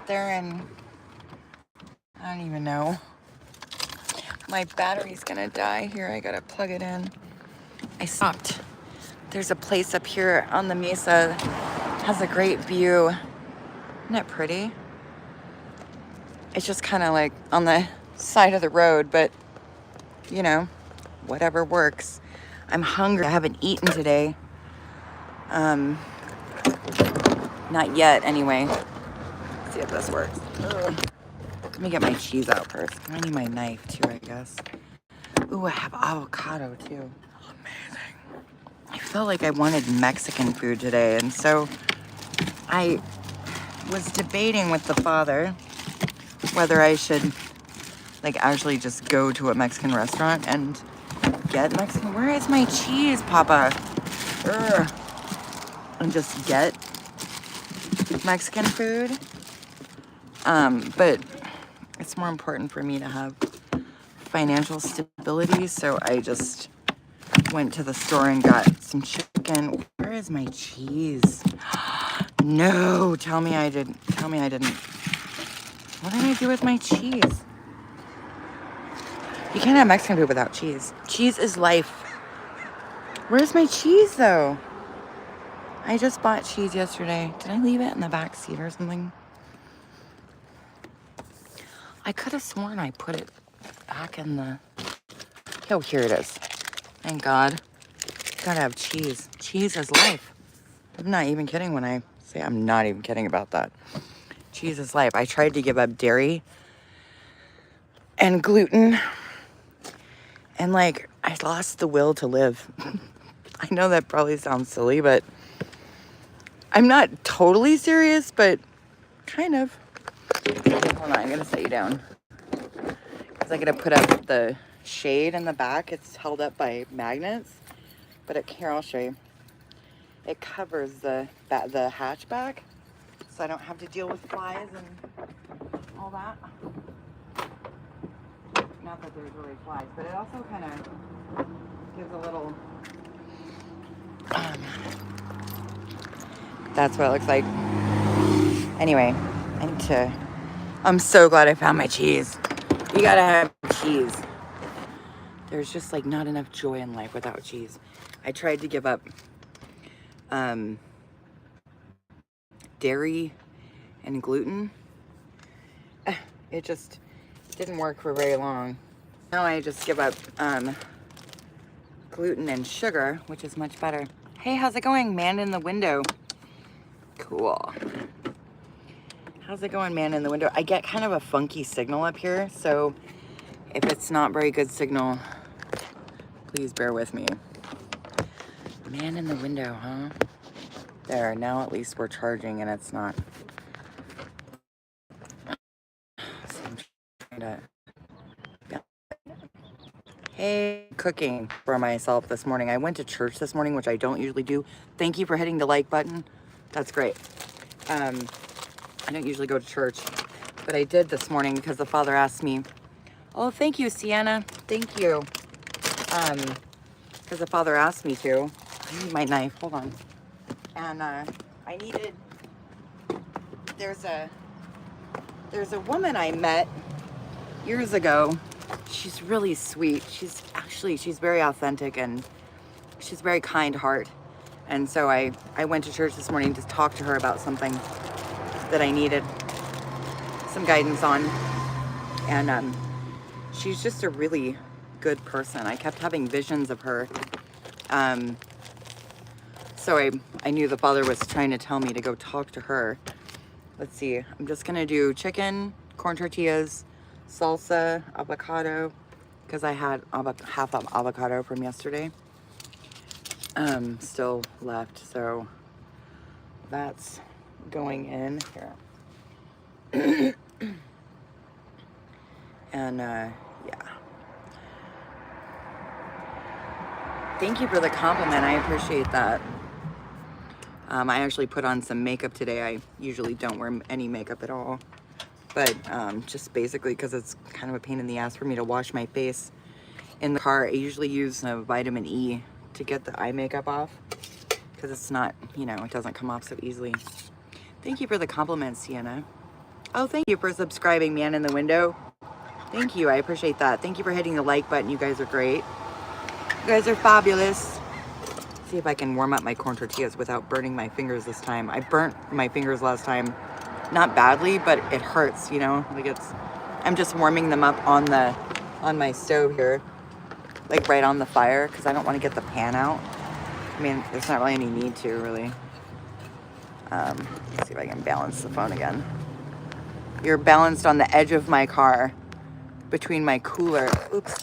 sit there and I don't even know. My battery's gonna die here. I gotta plug it in. I stopped. There's a place up here on the mesa. Has a great view. Isn't it pretty? It's just kind of like on the side of the road, but you know, whatever works. I'm hungry. I haven't eaten today. Not yet anyway. Let's see if this works. Ugh. Let me get my cheese out first. I need my knife too, I guess. Ooh, I have avocado too. Amazing. I felt like I wanted Mexican food today, and so I was debating with the father whether I should like actually just go to a Mexican restaurant and get Mexican. Where is my cheese, Papa? Ugh. And just get Mexican food. But it's more important for me to have financial stability, so I just went to the store and got some chicken. Where is my cheese? No, tell me I didn't. Tell me I didn't. What did I do with my cheese? You can't have Mexican food without cheese. Cheese is life. Where's my cheese though? I just bought cheese yesterday. Did I leave it in the back seat or something? I could have sworn I put it back in the... Oh, here it is. Thank God. Gotta have cheese. Cheese is life. I'm not even kidding when I say I'm not even kidding about that. Cheese is life. I tried to give up dairy and gluten, and like I lost the will to live. I know that probably sounds silly, but I'm not totally serious, but kind of. Hold on, I'm gonna set you down because I gotta put up the shade in the back. It's held up by magnets, but here, I'll show you. It covers the hatchback, so I don't have to deal with flies and all that. Not that there's really flies, but it also kind of gives a little, that's what it looks like. Anyway, I'm so glad I found my cheese. You gotta have cheese. There's just like not enough joy in life without cheese. I tried to give up dairy and gluten. It just didn't work for very long. Now I just give up gluten and sugar, which is much better. Hey, how's it going, man in the window? Cool. How's it going, man in the window? I get kind of a funky signal up here, so if it's not very good signal, please bear with me. Man in the window, huh? There, now at least we're charging and it's not. So I'm trying to... Hey, cooking for myself this morning. I went to church this morning, which I don't usually do. Thank you for hitting the like button. That's great. I don't usually go to church, but I did this morning because the father asked me. Oh, thank you, Sienna. Thank you. Because the father asked me to. I need my knife. Hold on. And I needed. There's a woman I met years ago. She's really sweet. She's very authentic and she's very kind heart. And so I went to church this morning to talk to her about something that I needed some guidance on. And she's just a really good person. I kept having visions of her. So I knew the father was trying to tell me to go talk to her. Let's see. I'm just going to do chicken, corn tortillas, salsa, avocado, because I had half of avocado from yesterday still left, so that's going in here. And yeah, thank you for the compliment. I appreciate that. I actually put on some makeup today. I usually don't wear any makeup at all, but just basically because it's kind of a pain in the ass for me to wash my face in the car. I usually use vitamin E to get the eye makeup off because it's not, it doesn't come off so easily. Thank you for the compliment, Sienna. Oh, thank you for subscribing, man in the window. Thank you. I appreciate that. Thank you for hitting the like button. You guys are great. You guys are fabulous. Let's see if I can warm up my corn tortillas without burning my fingers this time. I burnt my fingers last time. Not badly, but it hurts, you know? Like I'm just warming them up on my stove here. Like right on the fire, because I don't want to get the pan out. I mean, there's not really any need to, really. Let's see if I can balance the phone again. You're balanced on the edge of my car, between my cooler. Oops.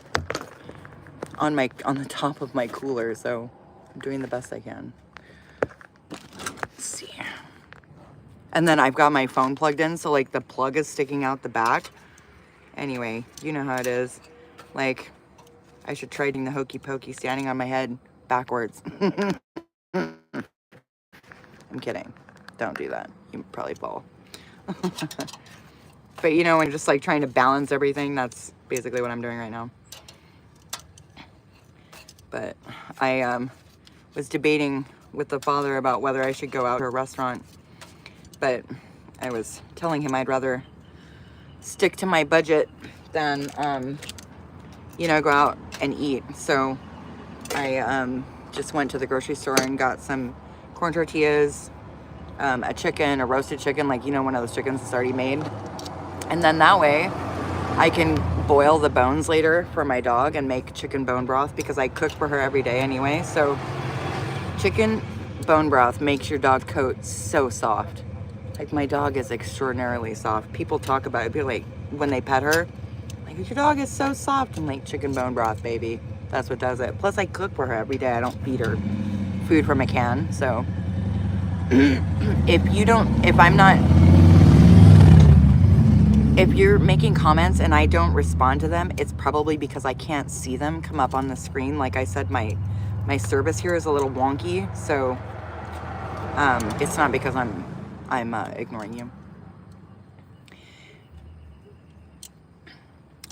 On the top of my cooler, so I'm doing the best I can. Let's see. And then I've got my phone plugged in, so like the plug is sticking out the back. Anyway, you know how it is. Like, I should try doing the hokey pokey standing on my head backwards. I'm kidding. Don't do that. You probably fall. But you know, when you're just like trying to balance everything, that's basically what I'm doing right now. But I was debating with the father about whether I should go out to a restaurant. But I was telling him I'd rather stick to my budget than, you know, go out and eat. So I just went to the grocery store and got some corn tortillas, a chicken, a roasted chicken, like, you know, one of those chickens that's already made. And then that way I can boil the bones later for my dog and make chicken bone broth, because I cook for her every day anyway. So chicken bone broth makes your dog coat so soft. Like, my dog is extraordinarily soft. People talk about it, be like, when they pet her, like, your dog is so soft. I'm like, chicken bone broth, baby. That's what does it. Plus, I cook for her every day. I don't feed her food from a can. So if you're making comments and I don't respond to them, it's probably because I can't see them come up on the screen. Like I said, my service here is a little wonky, so it's not because I'm ignoring you.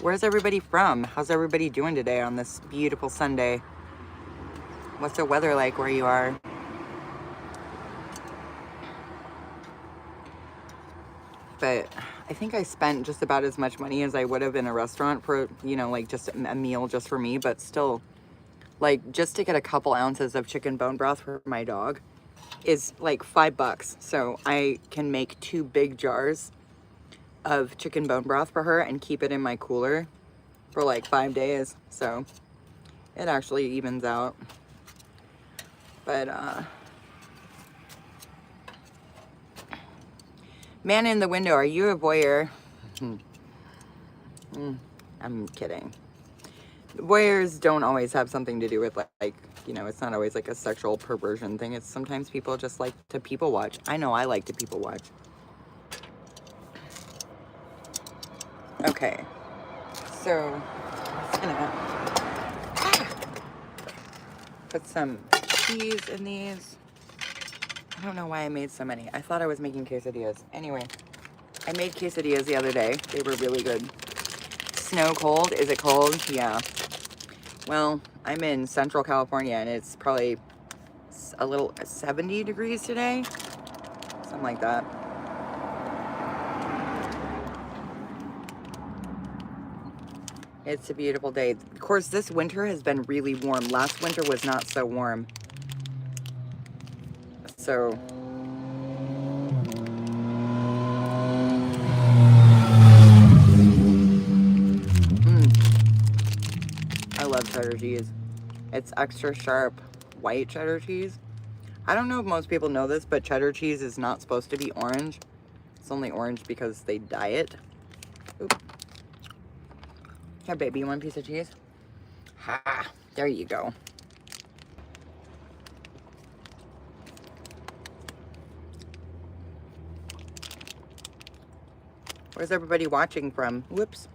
Where's everybody from? How's everybody doing today on this beautiful Sunday? What's the weather like where you are? But I think I spent just about as much money as I would have in a restaurant for, you know, like just a meal just for me. But still, like, just to get a couple ounces of chicken bone broth for my dog is like $5. So I can make 2 big jars of chicken bone broth for her and keep it in my cooler for like 5 days. So it actually evens out. But man in the window, are you a voyeur? I'm kidding. Voyeurs don't always have something to do with like, you know, it's not always like a sexual perversion thing. It's sometimes people just like to people watch. I know I like to people watch. Okay, so I'm gonna put some cheese in these. I don't know why I made so many. I thought I was making quesadillas. Anyway, I made quesadillas the other day. They were really good. Snow cold? Is it cold? Yeah. Well, I'm in Central California and it's probably a little 70 degrees today. Something like that. It's a beautiful day. Of course, this winter has been really warm. Last winter was not so warm. So I love cheddar cheese. It's extra sharp white cheddar cheese. I don't know if most people know this, but cheddar cheese is not supposed to be orange. It's only orange because they dye it. Oop. Here, baby, you want a piece of cheese? Ha! There you go. Where's everybody watching from? Whoops.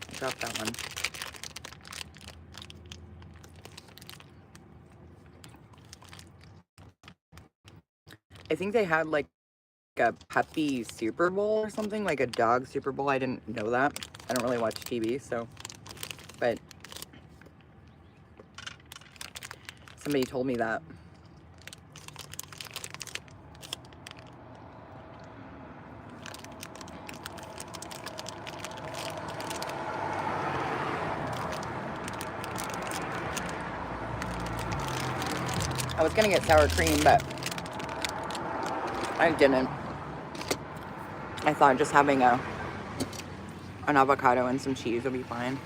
I dropped that one. I think they had like a puppy Super Bowl or something, like a dog Super Bowl. I didn't know that. I don't really watch TV, so, but somebody told me that. I was gonna get sour cream, but I didn't. I thought just having an avocado and some cheese would be fine.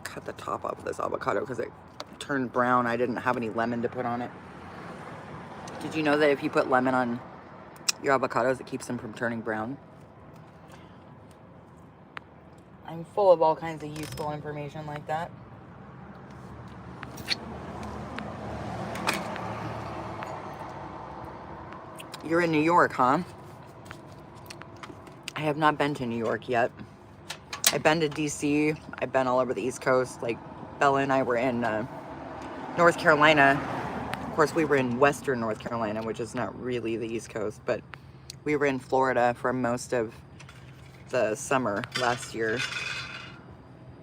Cut the top off of this avocado because it turned brown. I didn't have any lemon to put on it. Did you know that if you put lemon on your avocados, it keeps them from turning brown? I'm full of all kinds of useful information like that. You're in New York, huh? I have not been to New York yet. I've been to DC. I've been all over the East Coast. Like Bella and I were in North Carolina. Of course, we were in Western North Carolina, which is not really the East Coast, but we were in Florida for most of the summer last year.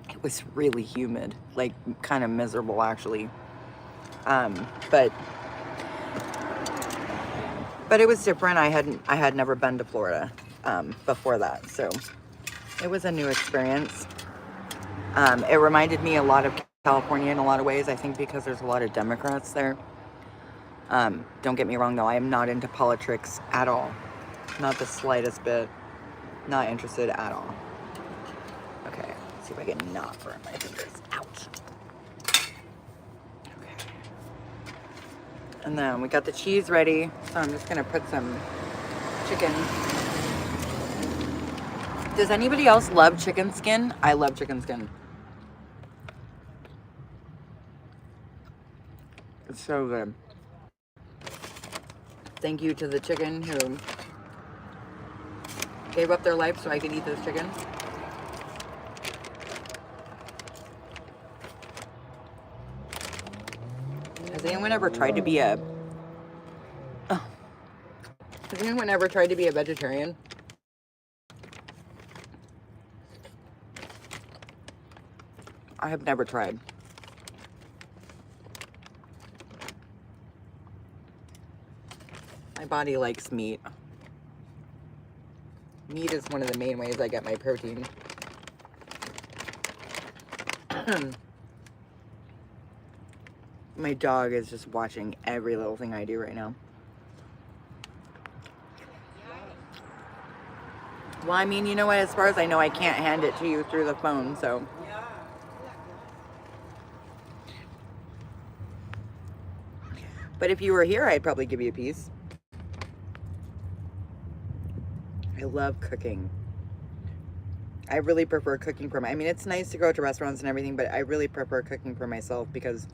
It was really humid, like kind of miserable actually. But it was different. I had never been to Florida before that, so it was a new experience. It reminded me a lot of California in a lot of ways, I think because there's a lot of Democrats there. Don't get me wrong though, I am not into politics at all. Not the slightest bit. Not interested at all. Okay, let's see if I can not burn my fingers. Ouch. Okay. And then we got the cheese ready, so I'm just gonna put some chicken. Does anybody else love chicken skin? I love chicken skin. It's so good. Thank you to the chicken who gave up their life so I could eat this chicken. Has anyone ever tried to be a... Oh. Has anyone ever tried to be a vegetarian? I have never tried. My body likes meat. Meat is one of the main ways I get my protein. My dog is just watching every little thing I do right now. Well, I mean, you know what? As far as I know, I can't hand it to you through the phone, so... But if you were here, I'd probably give you a piece. I love cooking. I really prefer cooking for I mean, it's nice to go to restaurants and everything, but I really prefer cooking for myself because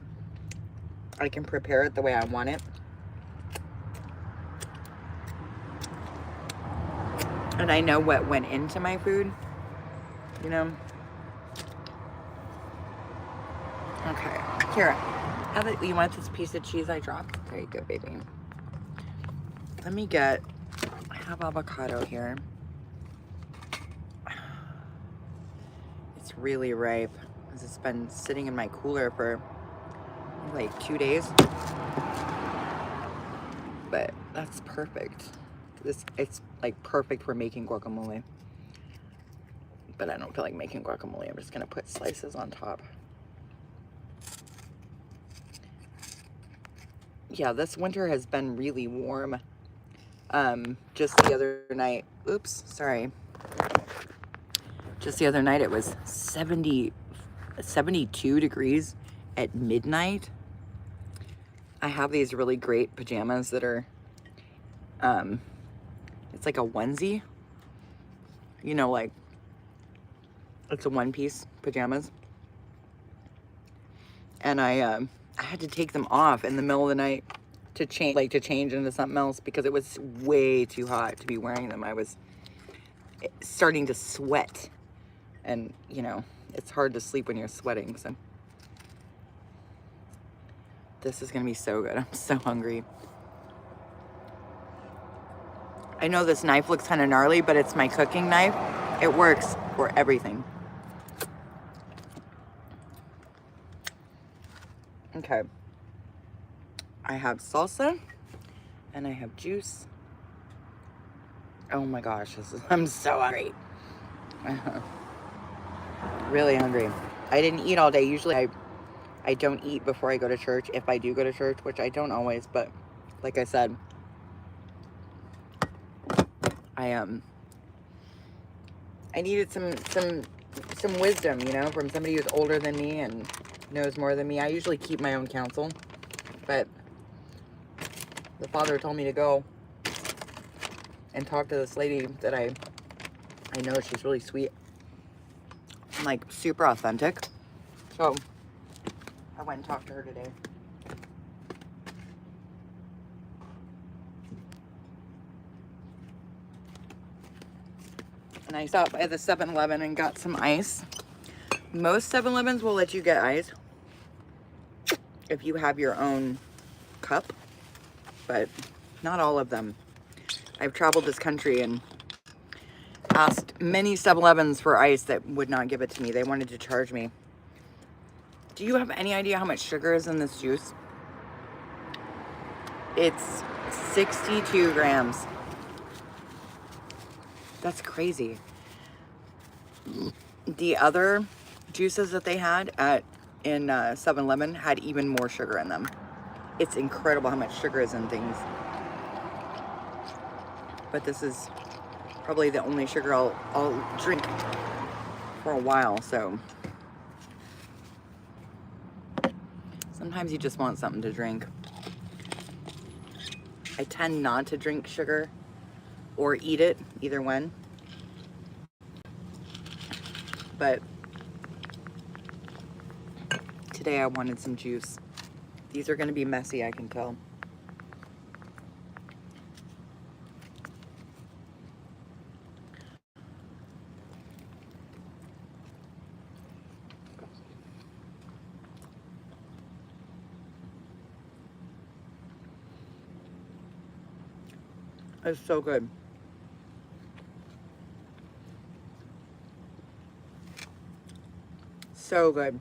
I can prepare it the way I want it. And I know what went into my food, you know? Okay, here. You want this piece of cheese I dropped? There you go, baby. Let me get, I have avocado here. It's really ripe because it's been sitting in my cooler for like 2 days. But that's perfect. It's like perfect for making guacamole. But I don't feel like making guacamole. I'm just gonna put slices on top. Yeah, this winter has been really warm. Just the other night, oops, sorry. Just the other night it was 72 degrees at midnight. I have these really great pajamas that are, it's like a onesie. You know, like, it's a one-piece pajamas. And I had to take them off in the middle of the night to change into something else because it was way too hot to be wearing them. I was starting to sweat, and you know, it's hard to sleep when you're sweating. So this is gonna be so good. I'm so hungry. I know this knife looks kind of gnarly, but it's my cooking knife. It works for everything. Okay. I have salsa and I have juice. Oh my gosh, I'm so hungry. Really hungry. I didn't eat all day. Usually I don't eat before I go to church, if I do go to church, which I don't always, but like I said, I needed some wisdom, you know, from somebody who's older than me and knows more than me. I usually keep my own counsel, but the Father told me to go and talk to this lady that I know. She's really sweet and like super authentic. So I went and talked to her today. And I stopped by the 7-Eleven and got some ice. Most 7-Elevens will let you get ice if you have your own cup, but not all of them. I've traveled this country and asked many 7-Elevens for ice that would not give it to me. They wanted to charge me. Do you have any idea how much sugar is in this juice? It's 62 grams. That's crazy. The other juices that they had in 7-Eleven had even more sugar in them. It's incredible how much sugar is in things. But this is probably the only sugar I'll drink for a while, so sometimes you just want something to drink. I tend not to drink sugar or eat it, either one. But today I wanted some juice. These are going to be messy, I can tell. It's so good. So good.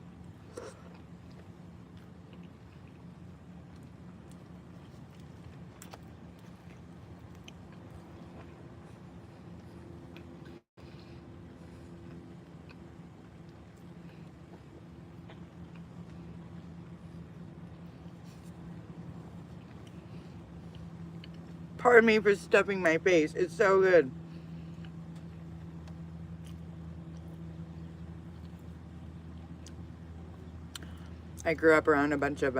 Pardon me for stuffing my face. It's so good. I grew up around a bunch of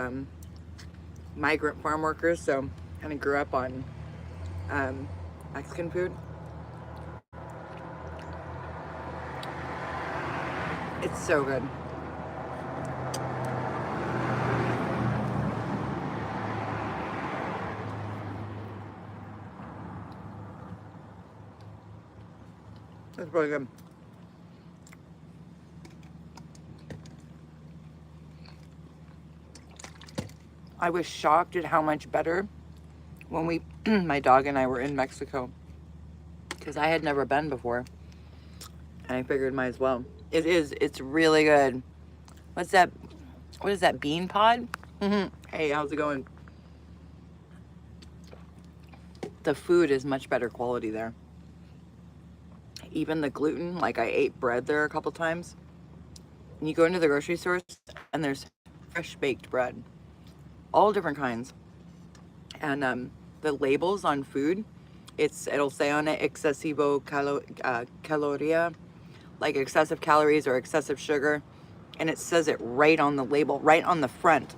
migrant farm workers, so kind of grew up on Mexican food. It's so good. It's really good. I was shocked at how much better when my dog and I were in Mexico, because I had never been before, and I figured might as well. It's really good. What's that? What is that, bean pod? Hey, how's it going? The food is much better quality there. Even the gluten, like I ate bread there a couple times. And you go into the grocery stores and there's fresh baked bread, all different kinds. And the labels on food, it'll say on it excesivo caloria, like excessive calories or excessive sugar, and it says it right on the label, right on the front,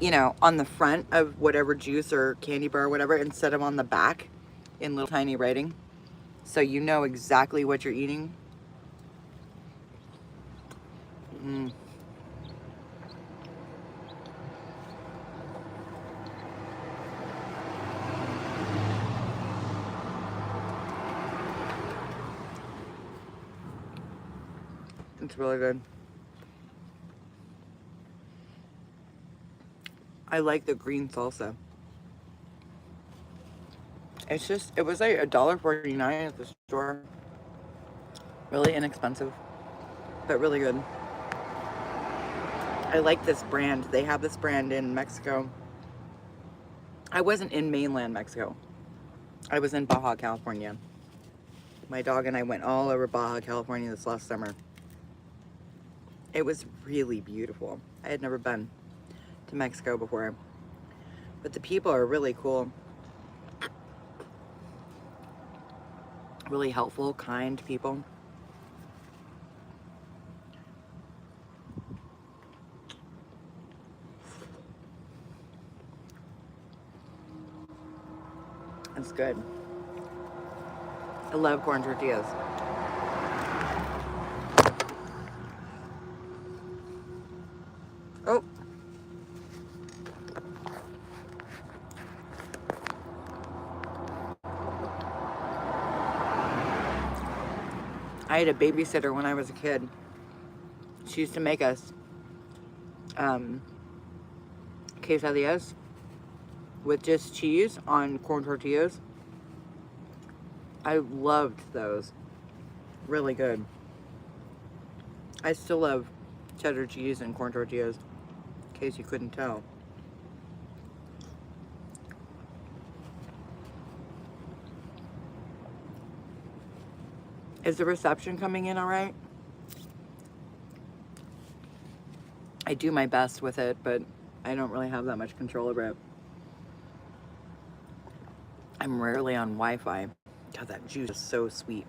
you know, on the front of whatever juice or candy bar or whatever, instead of on the back in little tiny writing, so you know exactly what you're eating. It's really good. I like the green salsa. It was like $1.49 at the store. Really inexpensive, but really good. I like this brand. They have this brand in Mexico. I wasn't in mainland Mexico. I was in Baja California. My dog and I went all over Baja California this last summer. It was really beautiful. I had never been to Mexico before, but the people are really cool, really helpful, kind people. It's good. I love corn tortillas. Oh, I had a babysitter when I was a kid. She used to make us quesadillas with just cheese on corn tortillas. I loved those. Really good. I still love cheddar cheese and corn tortillas, in case you couldn't tell. Is the reception coming in all right? I do my best with it, but I don't really have that much control over it. I'm rarely on Wi-Fi. God, that juice is so sweet.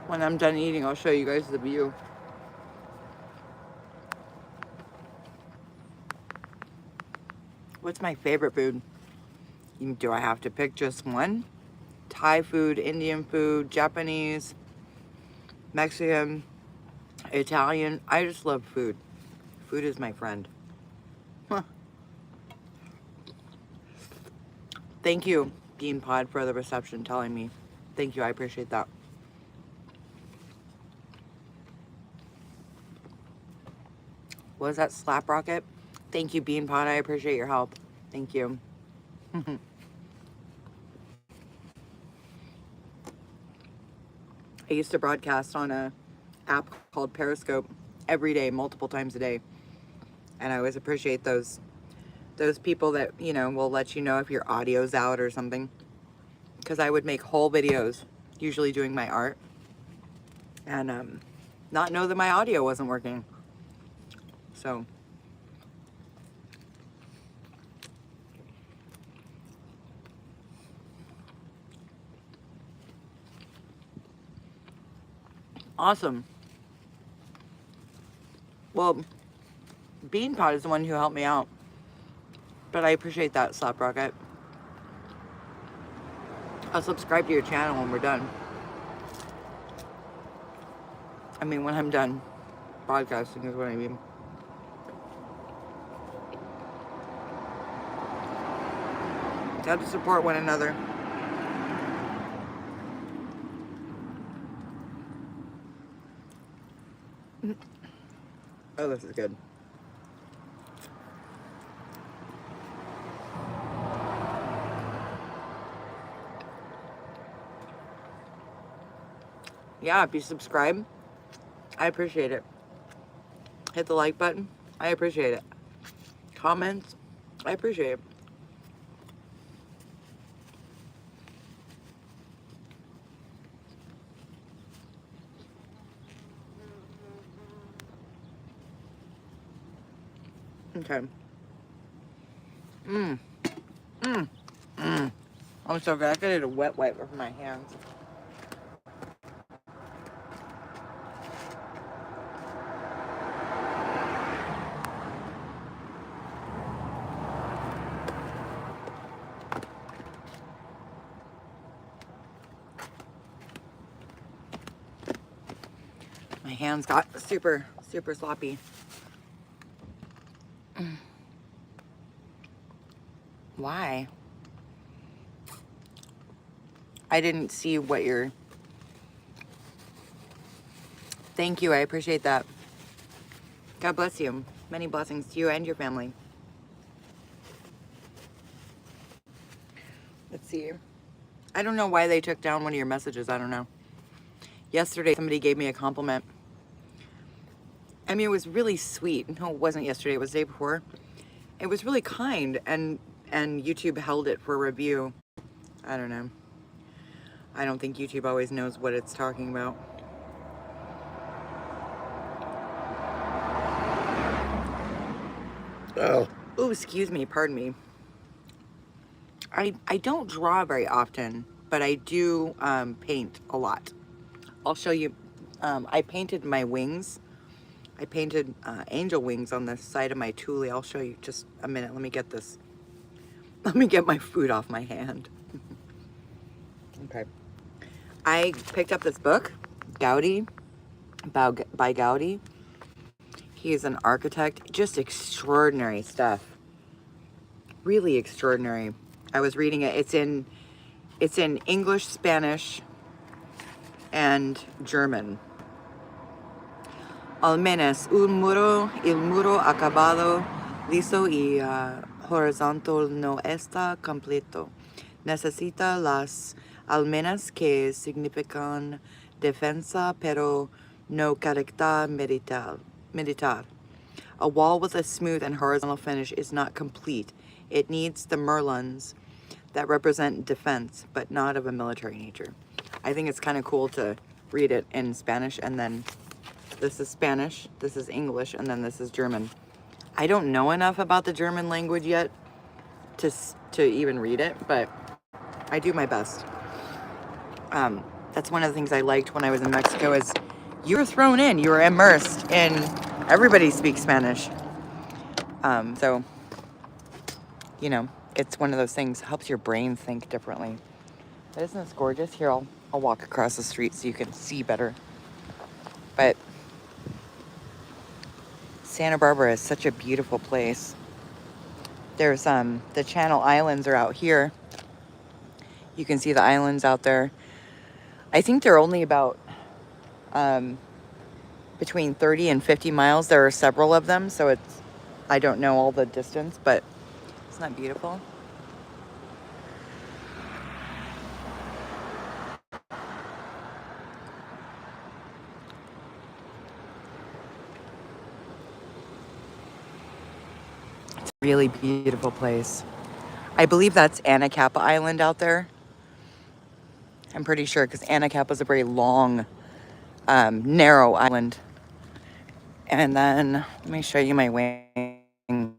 When I'm done eating, I'll show you guys the view. What's my favorite food? Do I have to pick just one? Thai food, Indian food, Japanese, Mexican, Italian. I just love food. Food is my friend. Huh. Thank you, Bean Pod, for the reception telling me. Thank you, I appreciate that. What is that, Slap Rocket? Thank you, Bean Pod, I appreciate your help. Thank you. I used to broadcast on a app called Periscope every day, multiple times a day. And I always appreciate those people that, you know, will let you know if your audio's out or something. Because I would make whole videos, usually doing my art, and not know that my audio wasn't working. So awesome. Well, Bean Pod is the one who helped me out. But I appreciate that, Slap Rocket. I'll subscribe to your channel when we're done. I mean, when I'm done broadcasting is what I mean. Got to support one another. Oh, this is good. Yeah, if you subscribe, I appreciate it. Hit the like button, I appreciate it. Comments, I appreciate it. Okay. I'm so good. I could get a wet wipe with my hands. My hands got super, super sloppy. Why? I didn't see what you're... Thank you, I appreciate that. God bless you. Many blessings to you and your family. see. I don't know why they took down one of your messages. I don't know. Yesterday, somebody gave me a compliment. I mean, it was really sweet. No, it wasn't yesterday. It was the day before. It was really kind, and YouTube held it for review. I don't know. I don't think YouTube always knows what it's talking about. Oh, excuse me. Pardon me. I don't draw very often, but I do paint a lot. I'll show you. I painted my wings. I painted angel wings on the side of my Thule. I'll show you just a minute. Let me get this. Let me get my food off my hand. Okay. I picked up this book, Gaudi, by Gaudi. He is an architect. Just extraordinary stuff. Really extraordinary. I was reading it. It's in English, Spanish, and German. Al menos il muro acabado, liso y horizontal no está completo. Necesita las almenas que significan defensa, pero no carácter militar. A wall with a smooth and horizontal finish is not complete. It needs the merlons that represent defense, but not of a military nature. I think it's kind of cool to read it in Spanish, and then this is Spanish, this is English, and then this is German. I don't know enough about the German language yet to even read it, but I do my best. That's one of the things I liked when I was in Mexico is you were thrown in, you were immersed in, everybody speaks Spanish. So, you know, it's one of those things, helps your brain think differently. But isn't this gorgeous? Here, I'll walk across the street so you can see better. But Santa Barbara is such a beautiful place. There's the Channel Islands are out here. You can see the islands out there. I think they're only about between 30 and 50 miles. There are several of them, so I don't know all the distance, but isn't that beautiful? It's a really beautiful place. I believe that's Anacapa Island out there. I'm pretty sure, because Anacapa is a very long, narrow island. And then, let me show you my wings.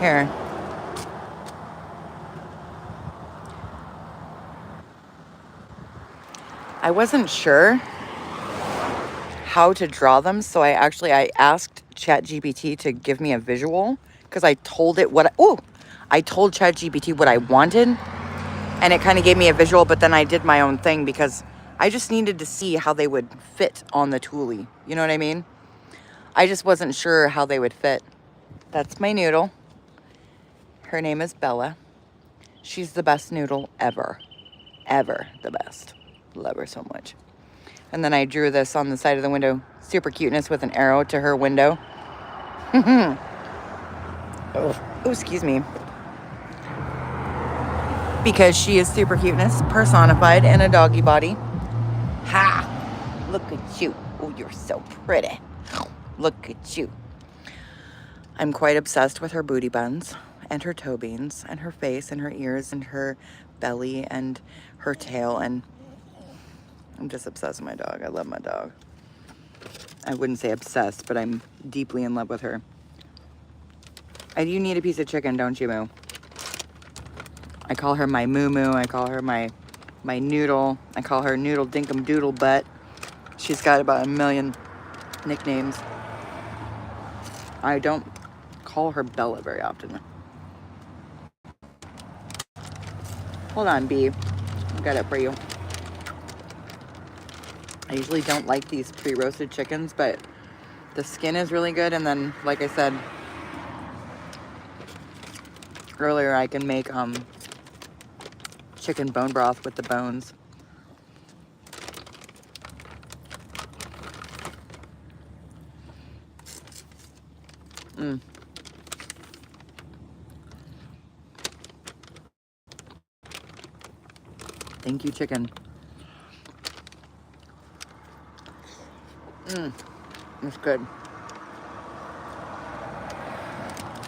Here. I wasn't sure how to draw them, so I asked ChatGPT to give me a visual, because I told it I told ChatGPT what I wanted, and it kind of gave me a visual, but then I did my own thing because I just needed to see how they would fit on the Thule. You know what I mean? I just wasn't sure how they would fit. That's my noodle. Her name is Bella. She's the best noodle ever. Ever the best. Love her so much. And then I drew this on the side of the window. Super cuteness with an arrow to her window. Oh, excuse me. Because she is super cuteness personified in a doggy body. Ha! Look at you. Oh, you're so pretty. Look at you. I'm quite obsessed with her booty buns and her toe beans and her face and her ears and her belly and her tail, and I'm just obsessed with my dog. I love my dog. I wouldn't say obsessed, but I'm deeply in love with her. You need a piece of chicken, don't you, Moo? I call her my Moo Moo. I call her my noodle. I call her Noodle Dinkum Doodle Butt. She's got about 1 million nicknames. I don't call her Bella very often. Hold on, Bee. I got it for you. I usually don't like these pre-roasted chickens, but the skin is really good. And then, like I said earlier, I can make chicken bone broth with the bones. Thank you, chicken. It's good.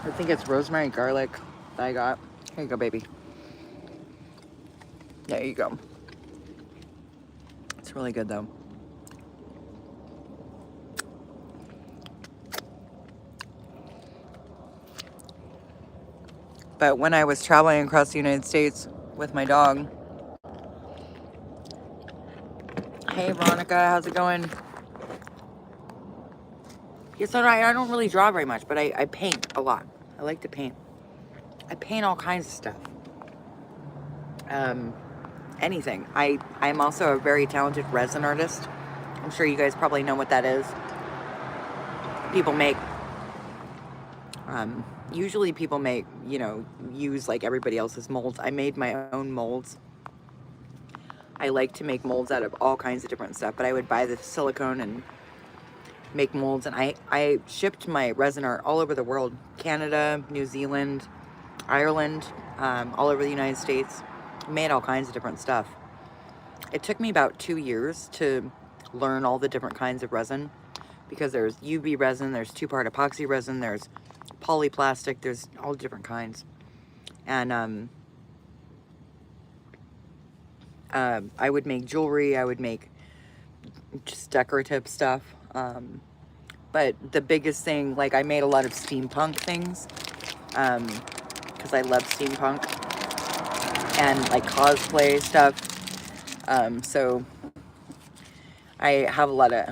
I think it's rosemary garlic that I got. Here you go, baby. There you go. It's really good, though. But when I was traveling across the United States with my dog, hey, Veronica, how's it going? Yeah, so I don't really draw very much, but I paint a lot. I like to paint. I paint all kinds of stuff. Anything. I'm also a very talented resin artist. I'm sure you guys probably know what that is. People make, usually people make, you know, use like everybody else's molds. I made my own molds. I like to make molds out of all kinds of different stuff, but I would buy the silicone and make molds. And I shipped my resin art all over the world. Canada, New Zealand, Ireland, all over the United States. Made all kinds of different stuff. It took me about 2 years to learn all the different kinds of resin, because there's UV resin, there's 2-part epoxy resin, there's polyplastic, there's all different kinds. And I would make jewelry, I would make just decorative stuff. But the biggest thing, like I made a lot of steampunk things, because I love steampunk and like cosplay stuff. So I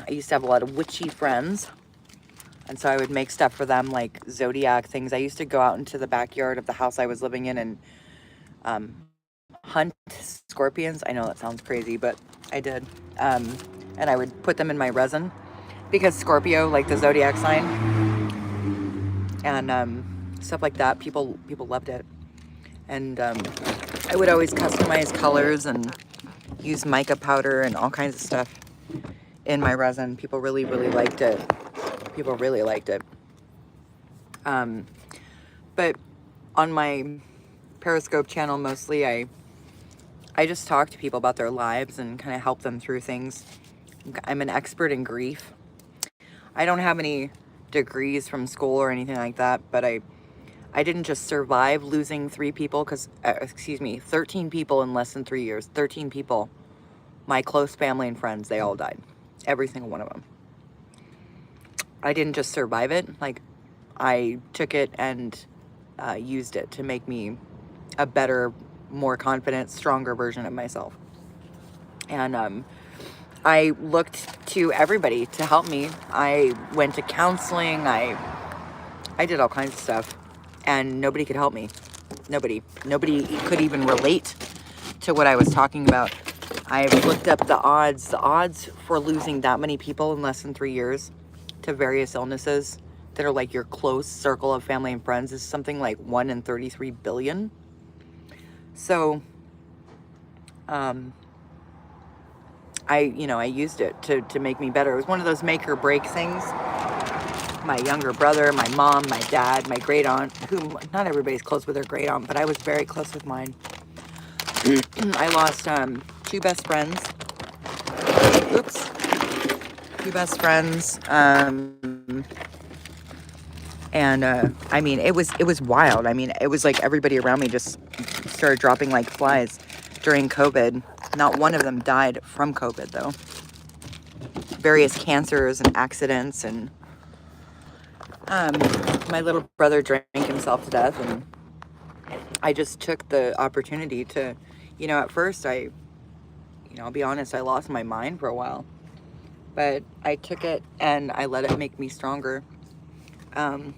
used to have a lot of witchy friends. And so I would make stuff for them, like zodiac things. I used to go out into the backyard of the house I was living in and hunt scorpions. I know that sounds crazy, but I did. And I would put them in my resin, because Scorpio, like the zodiac sign, and stuff like that. People loved it. And I would always customize colors and use mica powder and all kinds of stuff in my resin. People really, really liked it. People really liked it. But on my Periscope channel, mostly I just talk to people about their lives and kind of help them through things. I'm an expert in grief. I don't have any degrees from school or anything like that, but I didn't just survive losing 13 people in less than 3 years. 13 people, my close family and friends, they all died. Every single one of them. I didn't just survive it. Like, I took it and used it to make me a better, more confident, stronger version of myself. And I looked to everybody to help me. I went to counseling. I did all kinds of stuff, and nobody could help me. Nobody could even relate to what I was talking about. I've looked up the odds. The odds for losing that many people in less than 3 years to various illnesses that are like your close circle of family and friends is something like 1 in 33 billion. So, I used it to make me better. It was one of those make or break things. My younger brother, my mom, my dad, my great aunt, whom not everybody's close with their great aunt, but I was very close with mine. I lost 2 best friends. Oops. 2 best friends. And I mean, it was wild. I mean, it was like everybody around me just started dropping like flies during COVID. Not one of them died from COVID, though. Various cancers and accidents, and my little brother drank himself to death, and I just took the opportunity to, at first I'll be honest, I lost my mind for a while, but I took it and I let it make me stronger. I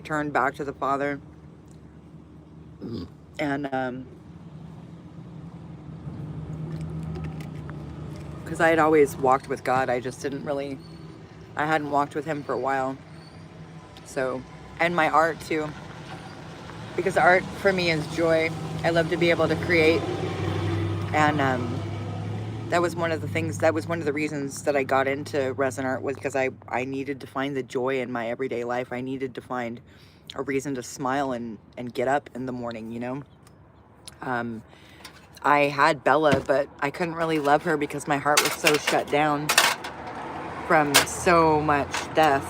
turned back to the Father, and because I had always walked with God, I just I hadn't walked with him for a while. So, and my art too, because art for me is joy. I love to be able to create, and that was one of the reasons that I got into resin art, was because I needed to find the joy in my everyday life. I needed to find a reason to smile and get up in the morning, I had Bella, but I couldn't really love her because my heart was so shut down from so much death.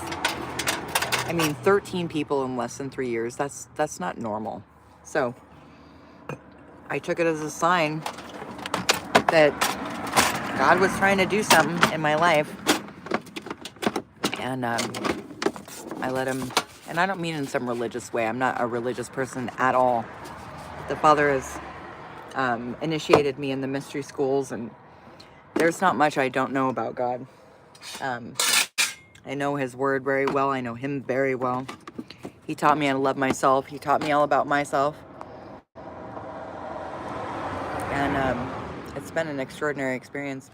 I mean, 13 people in less than 3 years, that's not normal. So I took it as a sign that God was trying to do something in my life. And I let him, and I don't mean in some religious way. I'm not a religious person at all. The Father has initiated me in the mystery schools, and there's not much I don't know about God. I know his word very well. I know him very well. He taught me how to love myself. He taught me all about myself. And it's been an extraordinary experience.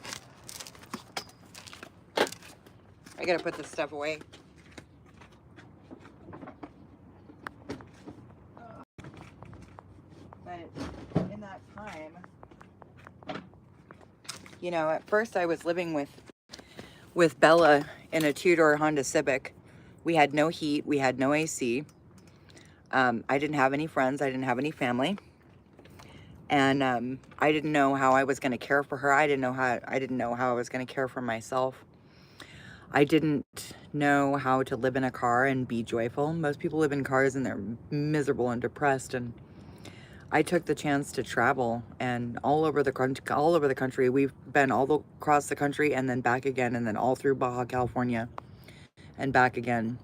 I gotta put this stuff away. But in that time, you know, at first I was living with Bella in a two-door Honda Civic. We had no heat. We had no AC. I didn't have any friends. I didn't have any family. And I didn't know how I was going to care for her. I didn't know how I was going to care for myself. I didn't know how to live in a car and be joyful. Most people live in cars and they're miserable and depressed. And I took the chance to travel and all over the country. We've been all across the country and then back again, and then all through Baja California and back again.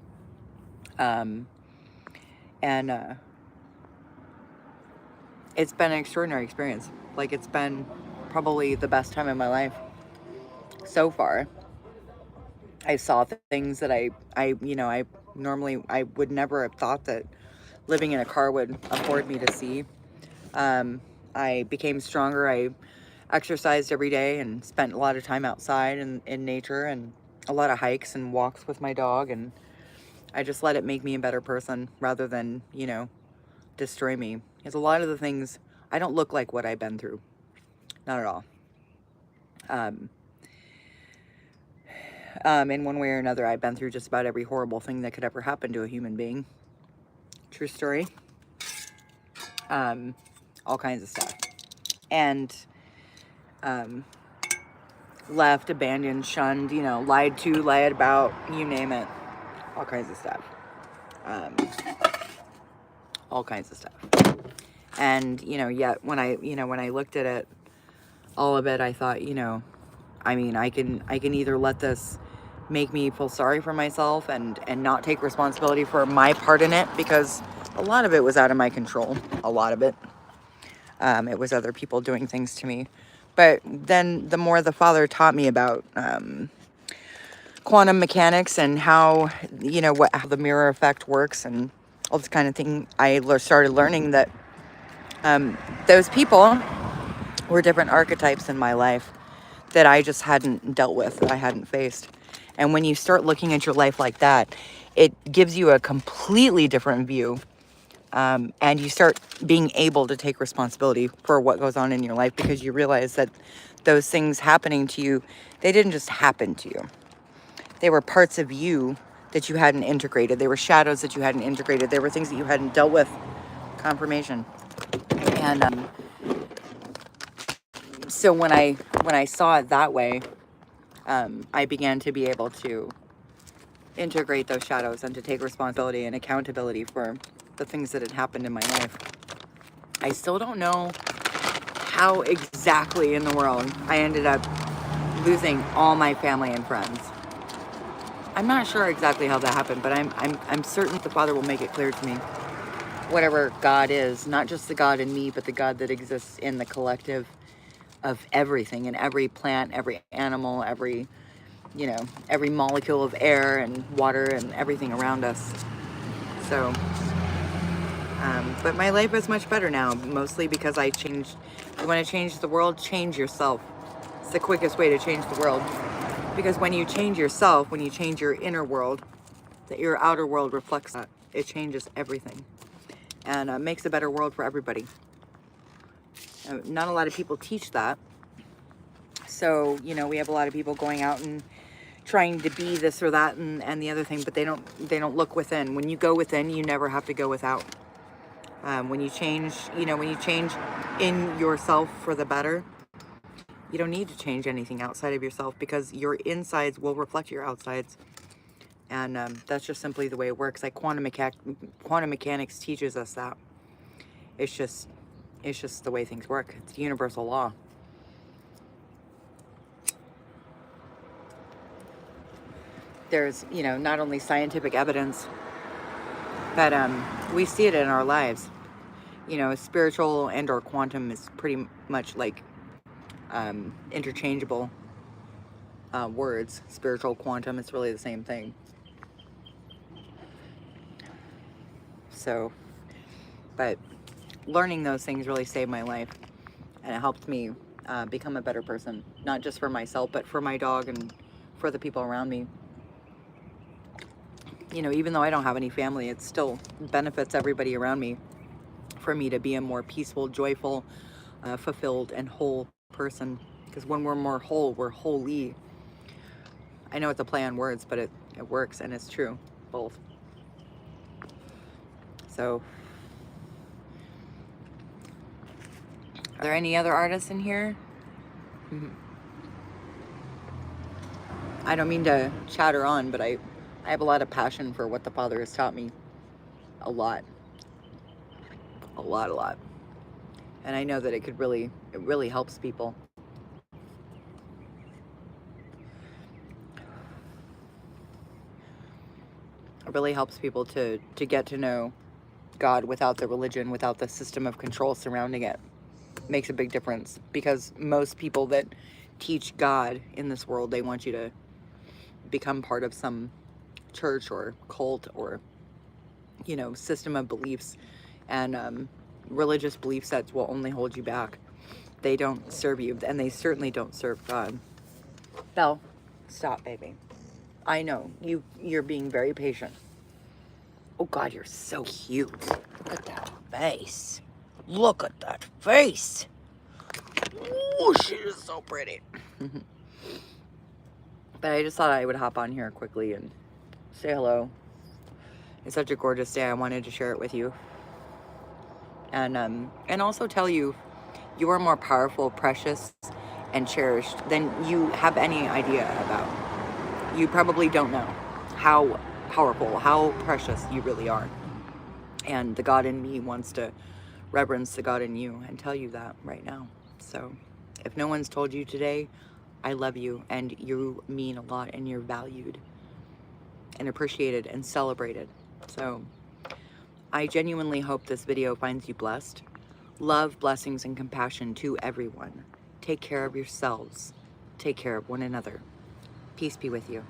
It's been an extraordinary experience. Like, it's been probably the best time of my life so far. I saw things that I normally I would never have thought that living in a car would afford me to see. I became stronger. I exercised every day and spent a lot of time outside in nature, and a lot of hikes and walks with my dog. And I just let it make me a better person rather than, destroy me. Because a lot of the things, I don't look like what I've been through. Not at all. In one way or another, I've been through just about every horrible thing that could ever happen to a human being. True story. All kinds of stuff. And left, abandoned, shunned, lied to, lied about, you name it. All kinds of stuff. All kinds of stuff. And, yet when I looked at it, all of it, I thought, I can either let this make me feel sorry for myself and not take responsibility for my part in it, because a lot of it was out of my control. A lot of it. It was other people doing things to me. But then the more the Father taught me about quantum mechanics and how, how the mirror effect works and all this kind of thing, I started learning that those people were different archetypes in my life that I just hadn't dealt with, that I hadn't faced. And when you start looking at your life like that, it gives you a completely different view. And you start being able to take responsibility for what goes on in your life, because you realize that those things happening to you, they didn't just happen to you. They were parts of you that you hadn't integrated. They were shadows that you hadn't integrated. They were things that you hadn't dealt with. Confirmation. And so when I saw it that way, I began to be able to integrate those shadows and to take responsibility and accountability for the things that had happened in my life. I still don't know how exactly in the world I ended up losing all my family and friends. I'm not sure exactly how that happened, but I'm certain the Father will make it clear to me. Whatever God is, not just the God in me, but the God that exists in the collective of everything, in every plant, every animal, every molecule of air and water and everything around us. So, but my life is much better now, mostly because I changed. If you want to change the world, change yourself. It's the quickest way to change the world. Because when you change yourself, when you change your inner world, your outer world reflects that. It changes everything. And makes a better world for everybody. Not a lot of people teach that. So, we have a lot of people going out and trying to be this or that and the other thing, but they don't look within. When you go within, you never have to go without. When you change, when you change in yourself for the better, you don't need to change anything outside of yourself, because your insides will reflect your outsides. And that's just simply the way it works. Like quantum mechanics teaches us that. It's just the way things work. It's a universal law. There's, not only scientific evidence, but we see it in our lives. Spiritual and or quantum is pretty much like interchangeable words. Spiritual, quantum, it's really the same thing. So, but learning those things really saved my life, and it helped me become a better person, not just for myself, but for my dog and for the people around me. Even though I don't have any family, it still benefits everybody around me for me to be a more peaceful, joyful, fulfilled, and whole person. Because when we're more whole, we're holy. I know it's a play on words, but it works, and it's true, both. So, are there any other artists in here? I don't mean to chatter on, but I have a lot of passion for what the Father has taught me. A lot. A lot. And I know that it really helps people. It really helps people to get to know God without the religion, without the system of control surrounding it. Makes a big difference, because most people that teach God in this world, they want you to become part of some church or cult or, system of beliefs, and religious belief sets will only hold you back. They don't serve you, and they certainly don't serve God. Belle, stop, baby. I know you're being very patient. Oh God, you're so cute. Look at that face. Look at that face. Oh, she is so pretty. But I just thought I would hop on here quickly and say hello. It's such a gorgeous day. I wanted to share it with you. And also tell you you are more powerful, precious, and cherished than you have any idea about. You probably don't know how powerful, how precious you really are. And the God in me wants to reverence the God in you and tell you that right now. So if no one's told you today, I love you, and you mean a lot, and you're valued and appreciated and celebrated. So I genuinely hope this video finds you blessed. Love, blessings, and compassion to everyone. Take care of yourselves. Take care of one another. Peace be with you.